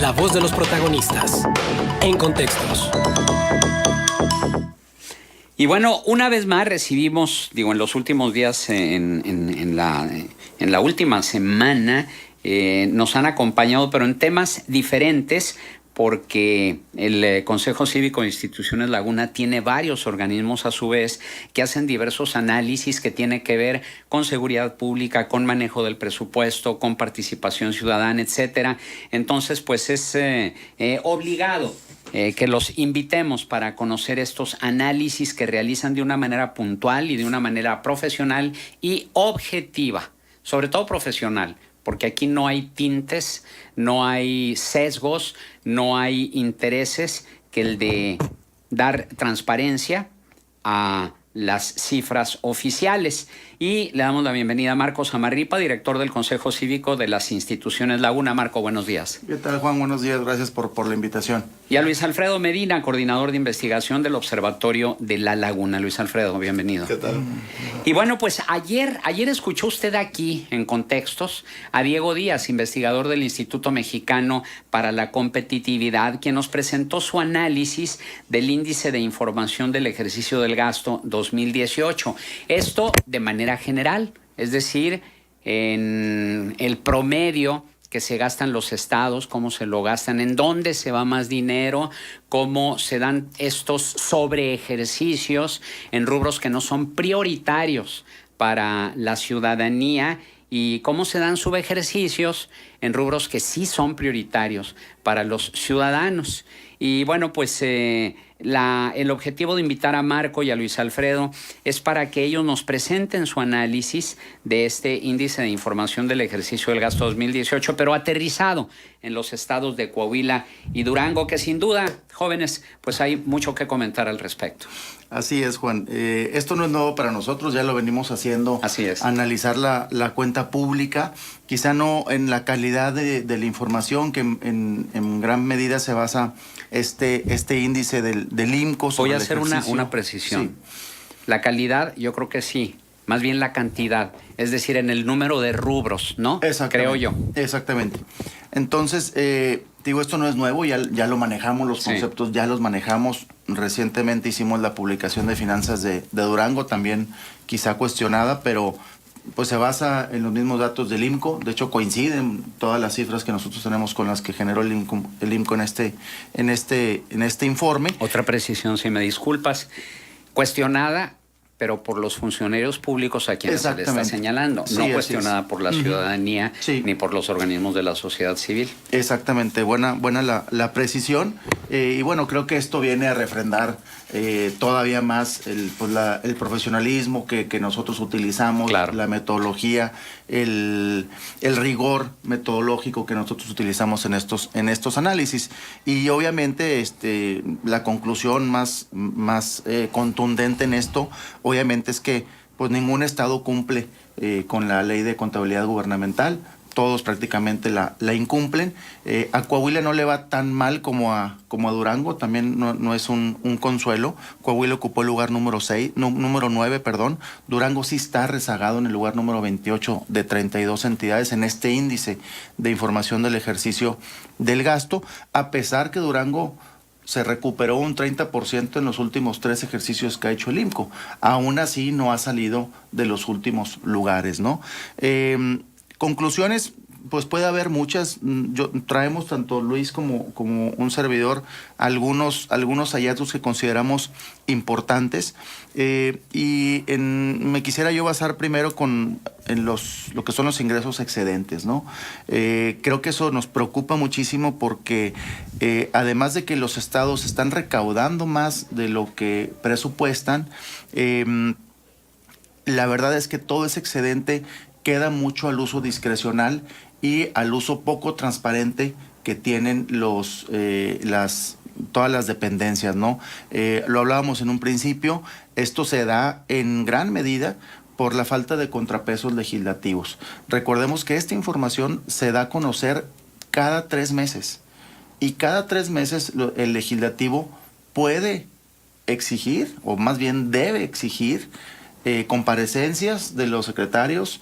La voz de los protagonistas. En Contextos. Y bueno, una vez más recibimos, en los últimos días, en la última semana, nos han acompañado, pero en temas diferentes, porque el Consejo Cívico de Instituciones Laguna tiene varios organismos a su vez que hacen diversos análisis que tienen que ver con seguridad pública, con manejo del presupuesto, con participación ciudadana, etcétera. Entonces, pues es obligado que los invitemos para conocer estos análisis que realizan de una manera puntual y de una manera profesional y objetiva, sobre todo profesional, porque aquí no hay tintes, no hay sesgos, no hay intereses que el de dar transparencia a las cifras oficiales. Y le damos la bienvenida a Marcos Amarripa, director del Consejo Cívico de las Instituciones Laguna. Marco, buenos días. ¿Qué tal, Juan? Buenos días, gracias por la invitación. Y a Luis Alfredo Medina, coordinador de investigación del Observatorio de la Laguna. Luis Alfredo, bienvenido. ¿Qué tal? Y bueno, pues ayer escuchó usted aquí, en Contextos, a Diego Díaz, investigador del Instituto Mexicano para la Competitividad, quien nos presentó su análisis del Índice de Información del Ejercicio del Gasto 2018. Esto de manera general, es decir, en el promedio que se gastan los estados, cómo se lo gastan, en dónde se va más dinero, cómo se dan estos sobreejercicios en rubros que no son prioritarios para la ciudadanía y cómo se dan subejercicios en rubros que sí son prioritarios para los ciudadanos. Y bueno, pues el objetivo de invitar a Marco y a Luis Alfredo es para que ellos nos presenten su análisis de este índice de información del ejercicio del gasto 2018, pero aterrizado en los estados de Coahuila y Durango, que sin duda, jóvenes, pues hay mucho que comentar al respecto. Así es, Juan. Esto no es nuevo para nosotros, ya lo venimos haciendo. Así es. Analizar la cuenta pública, quizá no en la calidad de la información, que en gran medida se basa este índice del IMCO. Voy a hacer una precisión. Sí. La calidad, yo creo que sí, más bien la cantidad, es decir, en el número de rubros, ¿no? Creo yo. Exactamente. Entonces, digo, esto no es nuevo, ya lo manejamos, los conceptos ya los manejamos. Recientemente hicimos la publicación de finanzas de Durango, también quizá cuestionada, pero pues se basa en los mismos datos del IMCO. De hecho, coinciden todas las cifras que nosotros tenemos con las que generó el IMCO en este informe. Otra precisión, si me disculpas, cuestionada, pero por los funcionarios públicos a quienes se le está señalando, sí, no cuestionada por la ciudadanía ni por los organismos de la sociedad civil. Exactamente, buena la precisión. Y bueno, creo que esto viene a refrendar todavía más el profesionalismo que nosotros utilizamos, claro, la metodología, el rigor metodológico que nosotros utilizamos en estos análisis. Y obviamente la conclusión más contundente en esto, obviamente, es que pues ningún estado cumple con la ley de contabilidad gubernamental. Todos prácticamente la incumplen. A Coahuila no le va tan mal como a Durango, también no es un consuelo. Coahuila ocupó el lugar número 9, Durango sí está rezagado en el lugar número 28 de 32 entidades en este índice de información del ejercicio del gasto, a pesar que Durango se recuperó un 30% en los últimos 3 ejercicios que ha hecho el IMCO. Aún así no ha salido de los últimos lugares, ¿no? Conclusiones, pues puede haber muchas. Traemos tanto Luis como un servidor algunos hallazgos que consideramos importantes, me quisiera yo basar primero en lo que son los ingresos excedentes, ¿no? Creo que eso nos preocupa muchísimo porque además de que los estados están recaudando más de lo que presupuestan, la verdad es que todo ese excedente queda mucho al uso discrecional y al uso poco transparente que tienen todas las dependencias, ¿no? Lo hablábamos en un principio, esto se da en gran medida por la falta de contrapesos legislativos. Recordemos que esta información se da a conocer cada 3 meses y cada 3 meses el legislativo puede exigir, o más bien debe exigir, comparecencias de los secretarios,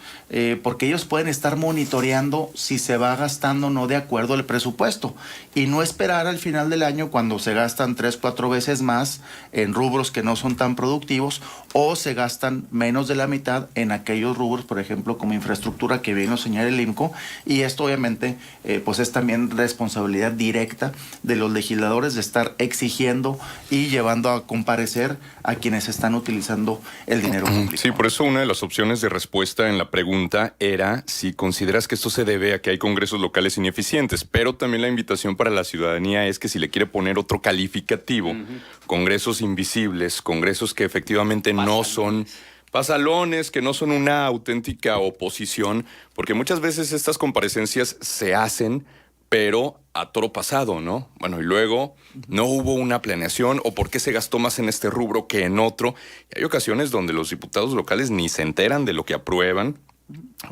porque ellos pueden estar monitoreando si se va gastando o no de acuerdo al presupuesto y no esperar al final del año cuando se gastan 3-4 veces más en rubros que no son tan productivos o se gastan menos de la mitad en aquellos rubros, por ejemplo, como infraestructura, que bien lo señala el IMCO, y esto obviamente pues es también responsabilidad directa de los legisladores de estar exigiendo y llevando a comparecer a quienes están utilizando el dinero público. Sí, por eso una de las opciones de respuesta en la pregunta era si consideras que esto se debe a que hay congresos locales ineficientes, pero también la invitación para la ciudadanía es que si le quiere poner otro calificativo, congresos invisibles, congresos que efectivamente no son pasalones, que no son una auténtica oposición, porque muchas veces estas comparecencias se hacen pero a toro pasado, ¿no? Bueno, y luego no hubo una planeación o por qué se gastó más en este rubro que en otro. Y hay ocasiones donde los diputados locales ni se enteran de lo que aprueban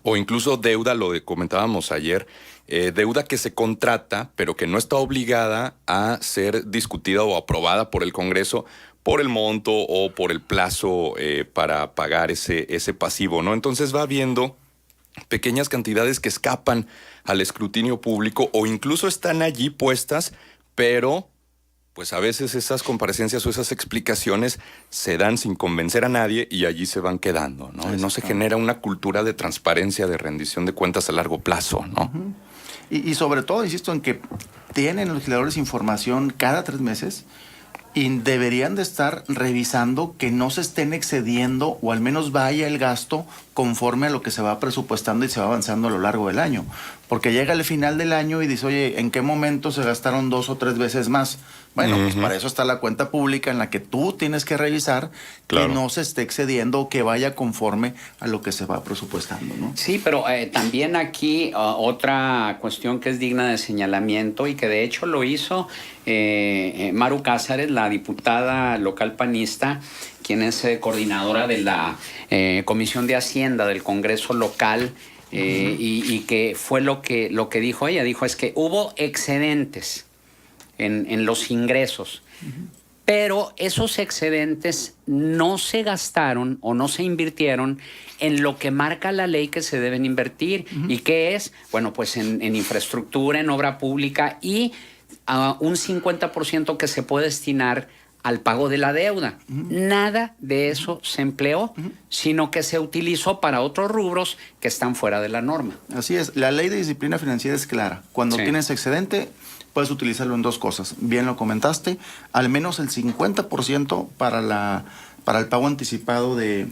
o incluso deuda, comentábamos ayer, deuda que se contrata pero que no está obligada a ser discutida o aprobada por el Congreso por el monto o por el plazo para pagar ese pasivo, ¿no? Entonces va habiendo pequeñas cantidades que escapan al escrutinio público o incluso están allí puestas, pero pues a veces esas comparecencias o esas explicaciones se dan sin convencer a nadie y allí se van quedando, ¿no? Y no se genera una cultura de transparencia, de rendición de cuentas a largo plazo, ¿no? Y sobre todo, insisto, en que tienen los legisladores información cada 3 meses y deberían de estar revisando que no se estén excediendo o al menos vaya el gasto conforme a lo que se va presupuestando y se va avanzando a lo largo del año. Porque llega el final del año y dice, oye, ¿en qué momento se gastaron 2 o 3 veces más? Bueno, pues para eso está la cuenta pública en la que tú tienes que revisar que no se esté excediendo o que vaya conforme a lo que se va presupuestando, ¿no? Sí, pero también aquí otra cuestión que es digna de señalamiento y que de hecho lo hizo Maru Cázares, la diputada local panista, quien es coordinadora de la Comisión de Hacienda del Congreso local, y que fue lo que dijo ella. Dijo es que hubo excedentes en los ingresos, pero esos excedentes no se gastaron o no se invirtieron en lo que marca la ley que se deben invertir. ¿Y qué es? Bueno, pues en infraestructura, en obra pública y un 50% que se puede destinar al pago de la deuda. Nada de eso se empleó, sino que se utilizó para otros rubros que están fuera de la norma. Así es, la ley de disciplina financiera es clara. Cuando tienes excedente, puedes utilizarlo en 2 cosas. Bien lo comentaste, al menos el 50% para el pago anticipado del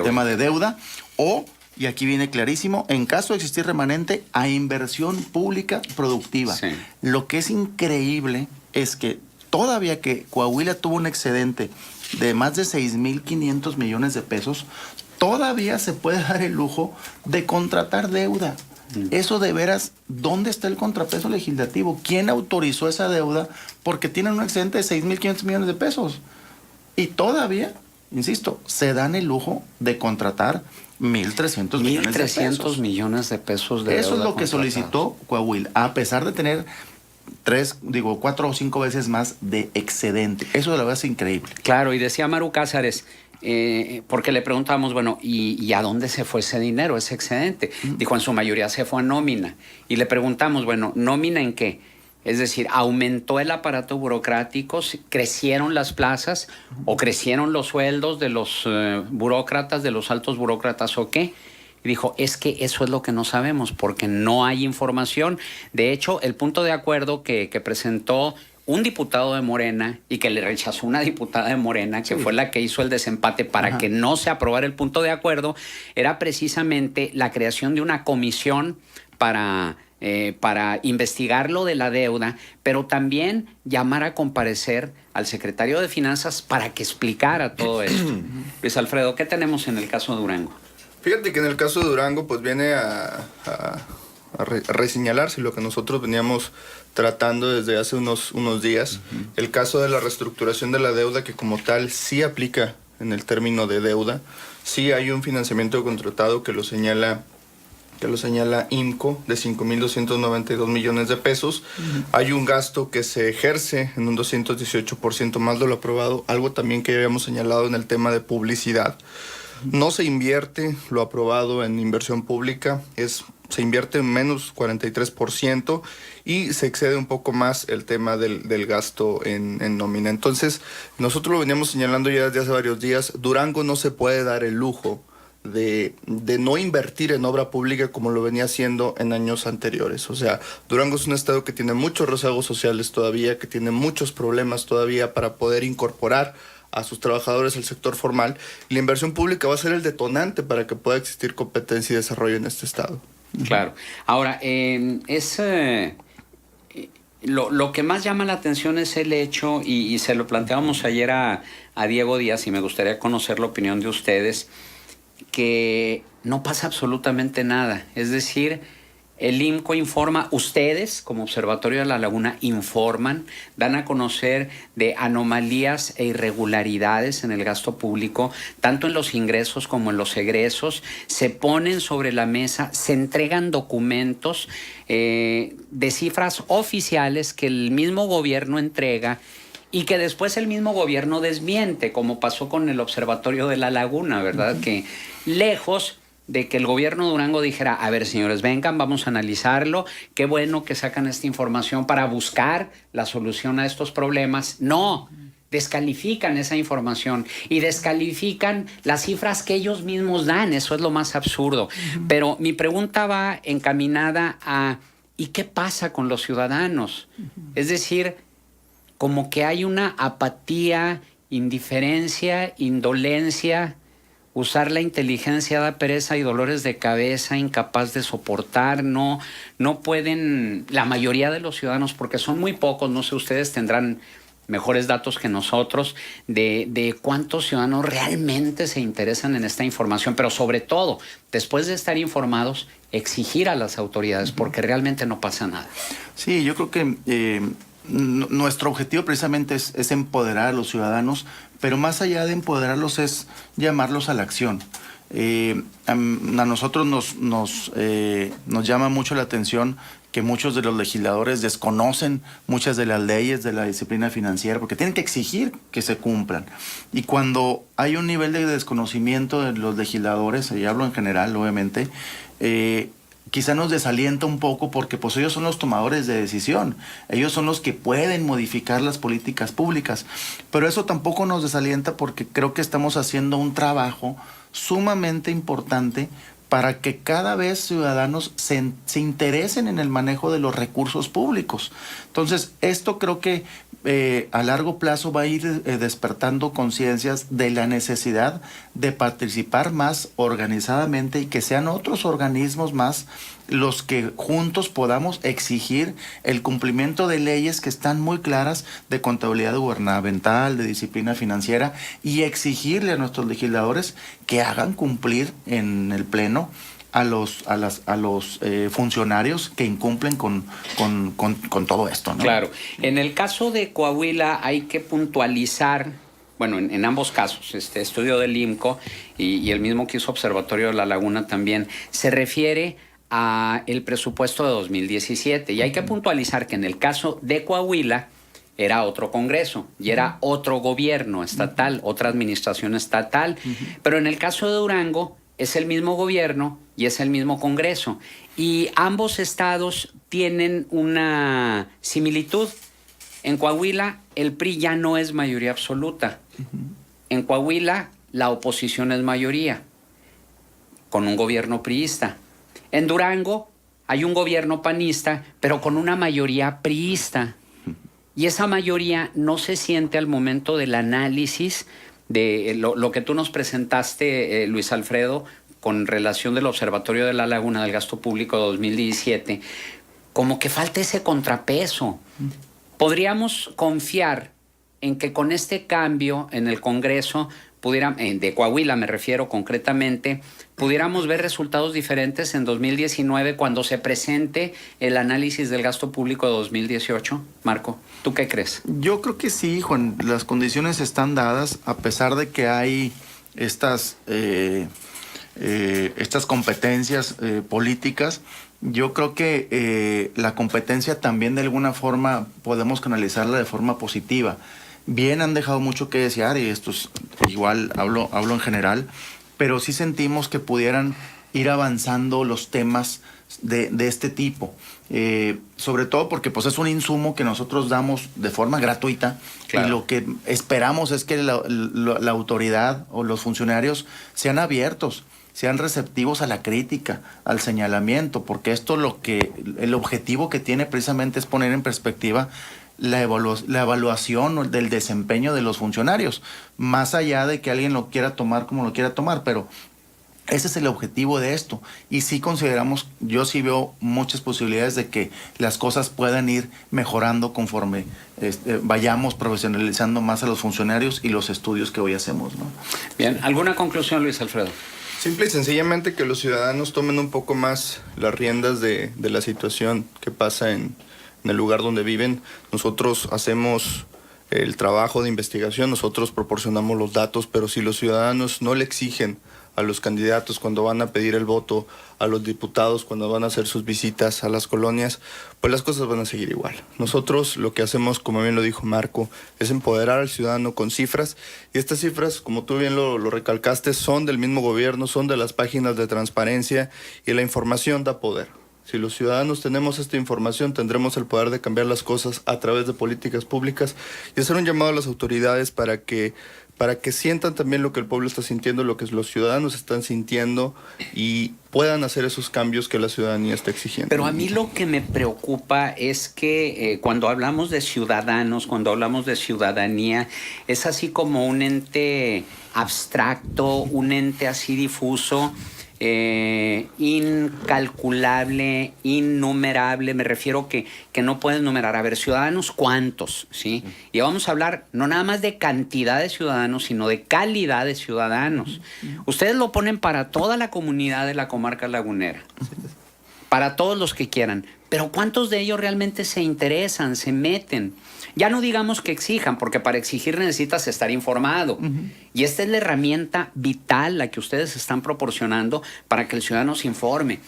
tema de deuda, o, y aquí viene clarísimo, en caso de existir remanente, a inversión pública productiva. Sí. Lo que es increíble es que todavía que Coahuila tuvo un excedente de más de 6,500 millones de pesos, todavía se puede dar el lujo de contratar deuda. Eso de veras, ¿dónde está el contrapeso legislativo? ¿Quién autorizó esa deuda? Porque tienen un excedente de 6,500 millones de pesos. Y todavía, insisto, se dan el lujo de contratar 1,300 millones de pesos. 1,300 millones de pesos de deuda. Eso es lo que solicitó Coahuila, a pesar de tener 4 o 5 veces más de excedente. Eso de la verdad es increíble. Claro, y decía Maru Cázares, porque le preguntamos, bueno, ¿y a dónde se fue ese dinero, ese excedente? Dijo, en su mayoría se fue a nómina. Y le preguntamos, bueno, ¿nómina en qué? Es decir, ¿aumentó el aparato burocrático? ¿Crecieron las plazas? ¿O crecieron los sueldos de los burócratas, de los altos burócratas o qué? Y dijo, es que eso es lo que no sabemos porque no hay información. De hecho, el punto de acuerdo que presentó un diputado de Morena y que le rechazó una diputada de Morena, que fue la que hizo el desempate para que no se aprobara el punto de acuerdo, era precisamente la creación de una comisión para investigar lo de la deuda, pero también llamar a comparecer al secretario de Finanzas para que explicara todo esto. Luis Alfredo, ¿qué tenemos en el caso de Durango? Fíjate que en el caso de Durango pues viene a reseñalarse lo que nosotros veníamos tratando desde hace unos días. El caso de la reestructuración de la deuda, que como tal sí aplica en el término de deuda. Sí hay un financiamiento contratado que lo señala IMCO de 5,292 millones de pesos. Hay un gasto que se ejerce en un 218% más de lo aprobado, algo también que habíamos señalado en el tema de publicidad. No se invierte lo aprobado en inversión pública, se invierte menos 43% y se excede un poco más el tema del gasto en nómina. Entonces, nosotros lo veníamos señalando ya desde hace varios días, Durango no se puede dar el lujo de no invertir en obra pública como lo venía haciendo en años anteriores. O sea, Durango es un estado que tiene muchos rezagos sociales todavía, que tiene muchos problemas todavía para poder incorporar a sus trabajadores al sector formal. Y la inversión pública va a ser el detonante para que pueda existir competencia y desarrollo en este estado. Claro. Ahora, lo que más llama la atención es el hecho, y se lo planteábamos ayer a Diego Díaz, y me gustaría conocer la opinión de ustedes, que no pasa absolutamente nada. Es decir, el IMCO informa, ustedes como Observatorio de la Laguna informan, dan a conocer de anomalías e irregularidades en el gasto público, tanto en los ingresos como en los egresos, se ponen sobre la mesa, se entregan documentos de cifras oficiales que el mismo gobierno entrega y que después el mismo gobierno desmiente, como pasó con el Observatorio de la Laguna, ¿verdad? Que lejos de que el gobierno de Durango dijera, a ver, señores, vengan, vamos a analizarlo, qué bueno que sacan esta información para buscar la solución a estos problemas. No, descalifican esa información y descalifican las cifras que ellos mismos dan. Eso es lo más absurdo. Pero mi pregunta va encaminada a, ¿y qué pasa con los ciudadanos? Es decir, como que hay una apatía, indiferencia, indolencia. Usar la inteligencia da pereza y dolores de cabeza, incapaz de soportar. No pueden, la mayoría de los ciudadanos, porque son muy pocos, no sé, ustedes tendrán mejores datos que nosotros, de cuántos ciudadanos realmente se interesan en esta información, pero sobre todo, después de estar informados, exigir a las autoridades, porque realmente no pasa nada. Sí, yo creo que nuestro objetivo precisamente es empoderar a los ciudadanos, pero más allá de empoderarlos es llamarlos a la acción. A nosotros nos llama mucho la atención que muchos de los legisladores desconocen muchas de las leyes de la disciplina financiera porque tienen que exigir que se cumplan. Y cuando hay un nivel de desconocimiento de los legisladores, y hablo en general, obviamente, quizá nos desalienta un poco porque pues ellos son los tomadores de decisión, ellos son los que pueden modificar las políticas públicas, pero eso tampoco nos desalienta porque creo que estamos haciendo un trabajo sumamente importante para que cada vez ciudadanos se interesen en el manejo de los recursos públicos. Entonces, esto creo que a largo plazo va a ir despertando conciencias de la necesidad de participar más organizadamente y que sean otros organismos más los que juntos podamos exigir el cumplimiento de leyes que están muy claras de contabilidad gubernamental, de disciplina financiera, y exigirle a nuestros legisladores que hagan cumplir en el Pleno a los funcionarios que incumplen con todo esto, ¿no? Claro. En el caso de Coahuila hay que puntualizar, bueno, en ambos casos, este estudio del IMCO y el mismo que hizo Observatorio de la Laguna también, se refiere a el presupuesto de 2017. Y hay que puntualizar que en el caso de Coahuila era otro Congreso y era otro gobierno estatal, otra administración estatal. Pero en el caso de Durango es el mismo gobierno y es el mismo Congreso. Y ambos estados tienen una similitud. En Coahuila el PRI ya no es mayoría absoluta. En Coahuila la oposición es mayoría, con un gobierno priista. En Durango hay un gobierno panista, pero con una mayoría priista. Y esa mayoría no se siente al momento del análisis de lo que tú nos presentaste, Luis Alfredo, con relación del Observatorio de la Laguna del Gasto Público de 2017, como que falta ese contrapeso. Podríamos confiar en que con este cambio en el Congreso, de Coahuila me refiero concretamente, pudiéramos ver resultados diferentes en 2019 cuando se presente el análisis del gasto público de 2018. Marco, ¿tú qué crees? Yo creo que sí, Juan. Las condiciones están dadas, a pesar de que hay estas competencias políticas. Yo creo que la competencia también de alguna forma podemos canalizarla de forma positiva. Bien han dejado mucho que desear, y esto es igual, hablo en general, pero sí sentimos que pudieran ir avanzando los temas de este tipo. Sobre todo porque pues es un insumo que nosotros damos de forma gratuita. Claro. Y lo que esperamos es que la autoridad o los funcionarios sean abiertos, sean receptivos a la crítica, al señalamiento, porque esto el objetivo que tiene precisamente es poner en perspectiva la evaluación del desempeño de los funcionarios, más allá de que alguien lo quiera tomar como lo quiera tomar, pero ese es el objetivo de esto. Y sí consideramos, yo sí veo muchas posibilidades de que las cosas puedan ir mejorando conforme vayamos profesionalizando más a los funcionarios y los estudios que hoy hacemos, ¿no? Bien, ¿alguna conclusión, Luis Alfredo? Simple y sencillamente que los ciudadanos tomen un poco más las riendas de la situación que pasa en el lugar donde viven. Nosotros hacemos el trabajo de investigación, nosotros proporcionamos los datos, pero si los ciudadanos no le exigen a los candidatos cuando van a pedir el voto, a los diputados cuando van a hacer sus visitas a las colonias, pues las cosas van a seguir igual. Nosotros lo que hacemos, como bien lo dijo Marco, es empoderar al ciudadano con cifras, y estas cifras, como tú bien lo recalcaste, son del mismo gobierno, son de las páginas de transparencia, y la información da poder. Si los ciudadanos tenemos esta información, tendremos el poder de cambiar las cosas a través de políticas públicas, y hacer un llamado a las autoridades para que sientan también lo que el pueblo está sintiendo, lo que los ciudadanos están sintiendo, y puedan hacer esos cambios que la ciudadanía está exigiendo. Pero a mí lo que me preocupa es que cuando hablamos de ciudadanos, cuando hablamos de ciudadanía, es así como un ente abstracto, un ente así difuso, incalculable, innumerable. Me refiero que no puedes numerar. A ver, ciudadanos, ¿cuántos? ¿Sí? Y vamos a hablar no nada más de cantidad de ciudadanos, sino de calidad de ciudadanos. Ustedes lo ponen para toda la comunidad de la comarca lagunera, para todos los que quieran, pero ¿cuántos de ellos realmente se interesan, se meten? Ya no digamos que exijan, porque para exigir necesitas estar informado. Y esta es la herramienta vital, la que ustedes están proporcionando para que el ciudadano se informe.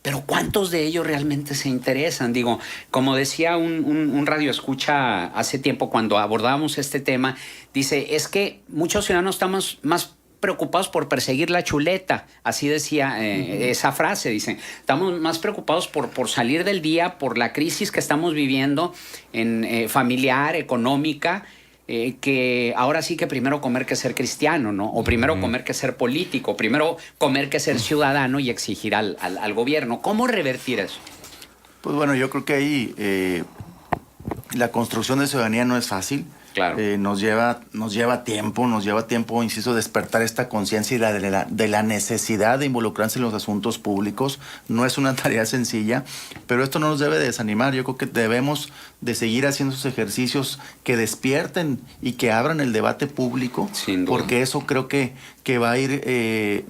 Pero ¿cuántos de ellos realmente se interesan? Digo, como decía un radioescucha hace tiempo cuando abordábamos este tema, dice, es que muchos ciudadanos estamos más preocupados por perseguir la chuleta, así decía esa frase, dice, estamos más preocupados por salir del día, por la crisis que estamos viviendo en familiar, económica, que ahora sí que primero comer que ser cristiano, ¿no? O primero comer que ser político, primero comer que ser ciudadano y exigir al gobierno. ¿Cómo revertir eso? Pues bueno, yo creo que ahí la construcción de ciudadanía no es fácil. Claro. Nos lleva tiempo, insisto, despertar esta conciencia y de la necesidad de involucrarse en los asuntos públicos. No es una tarea sencilla, pero esto no nos debe desanimar. Yo creo que debemos de seguir haciendo esos ejercicios que despierten y que abran el debate público, porque eso creo que va a ir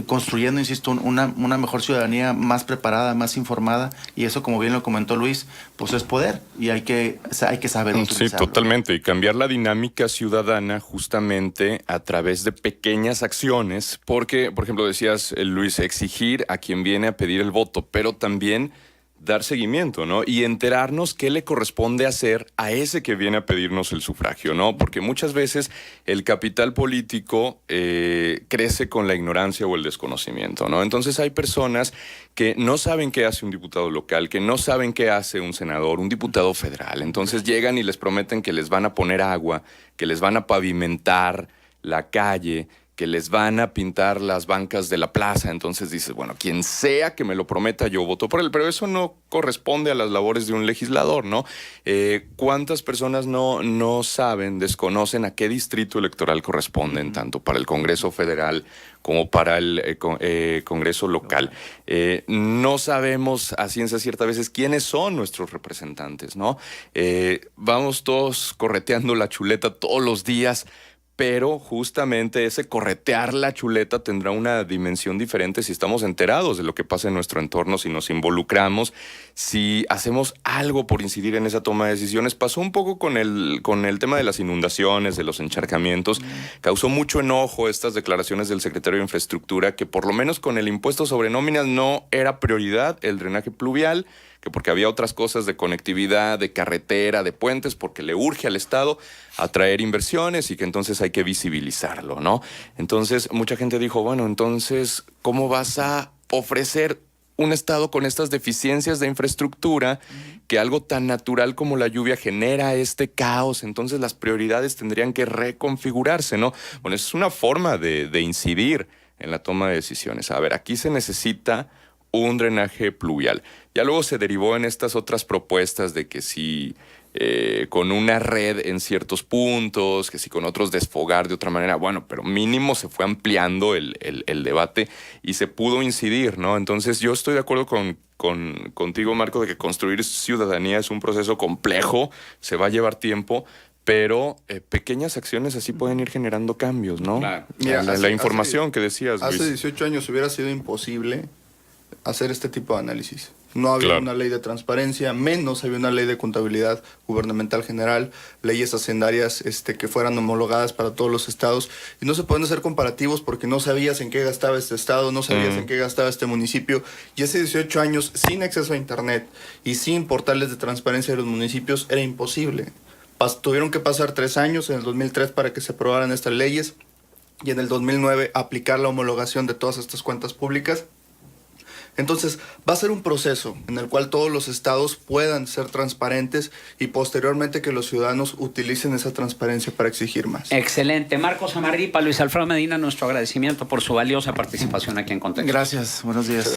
construyendo, insisto, una mejor ciudadanía más preparada, más informada, y eso, como bien lo comentó Luis, pues es poder, y hay que saber utilizarlo. Sí, totalmente, y cambiar la dinámica ciudadana justamente a través de pequeñas acciones, porque, por ejemplo, decías, Luis, exigir a quien viene a pedir el voto, pero también dar seguimiento, ¿no? Y enterarnos qué le corresponde hacer a ese que viene a pedirnos el sufragio, ¿no? Porque muchas veces el capital político crece con la ignorancia o el desconocimiento, ¿no? Entonces hay personas que no saben qué hace un diputado local, que no saben qué hace un senador, un diputado federal. Entonces llegan y les prometen que les van a poner agua, que les van a pavimentar la calle, que les van a pintar las bancas de la plaza. Entonces dices, bueno, quien sea que me lo prometa, yo voto por él. Pero eso no corresponde a las labores de un legislador, ¿no? ¿Cuántas personas no saben, desconocen a qué distrito electoral corresponden, tanto para el Congreso Federal como para el Congreso local? No sabemos a ciencia cierta a veces quiénes son nuestros representantes, ¿no? Vamos todos correteando la chuleta todos los días, pero justamente ese corretear la chuleta tendrá una dimensión diferente si estamos enterados de lo que pasa en nuestro entorno, si nos involucramos, si hacemos algo por incidir en esa toma de decisiones. Pasó un poco con el tema de las inundaciones, de los encharcamientos. Causó mucho enojo estas declaraciones del secretario de Infraestructura, que por lo menos con el impuesto sobre nóminas no era prioridad el drenaje pluvial, que porque había otras cosas de conectividad, de carretera, de puentes, porque le urge al Estado atraer inversiones y que entonces hay que visibilizarlo, ¿no? Entonces mucha gente dijo, bueno, entonces, ¿cómo vas a ofrecer un Estado con estas deficiencias de infraestructura, que algo tan natural como la lluvia genera este caos? Entonces las prioridades tendrían que reconfigurarse, ¿no? Bueno, es una forma de incidir en la toma de decisiones. A ver, aquí se necesita un drenaje pluvial. Ya luego se derivó en estas otras propuestas de que si con una red en ciertos puntos, que si con otros desfogar de otra manera, bueno, pero mínimo se fue ampliando el debate y se pudo incidir, ¿no? Entonces yo estoy de acuerdo contigo, Marco, de que construir ciudadanía es un proceso complejo, se va a llevar tiempo, pero pequeñas acciones así pueden ir generando cambios, ¿no? Claro. Mira, la información que decías, Hace Luis. 18 años hubiera sido imposible hacer este tipo de análisis. No había una ley de transparencia, menos había una ley de contabilidad gubernamental general, leyes hacendarias que fueran homologadas para todos los estados, y no se pueden hacer comparativos porque no sabías en qué gastaba este estado, no sabías en qué gastaba este municipio, y hace 18 años, sin acceso a internet y sin portales de transparencia de los municipios, era imposible. Tuvieron que pasar 3 años, en el 2003, para que se aprobaran estas leyes, y en el 2009 aplicar la homologación de todas estas cuentas públicas. Entonces, va a ser un proceso en el cual todos los estados puedan ser transparentes y posteriormente que los ciudadanos utilicen esa transparencia para exigir más. Excelente. Marcos Amarripa, Luis Alfredo Medina, nuestro agradecimiento por su valiosa participación aquí en Contexto. Gracias, buenos días.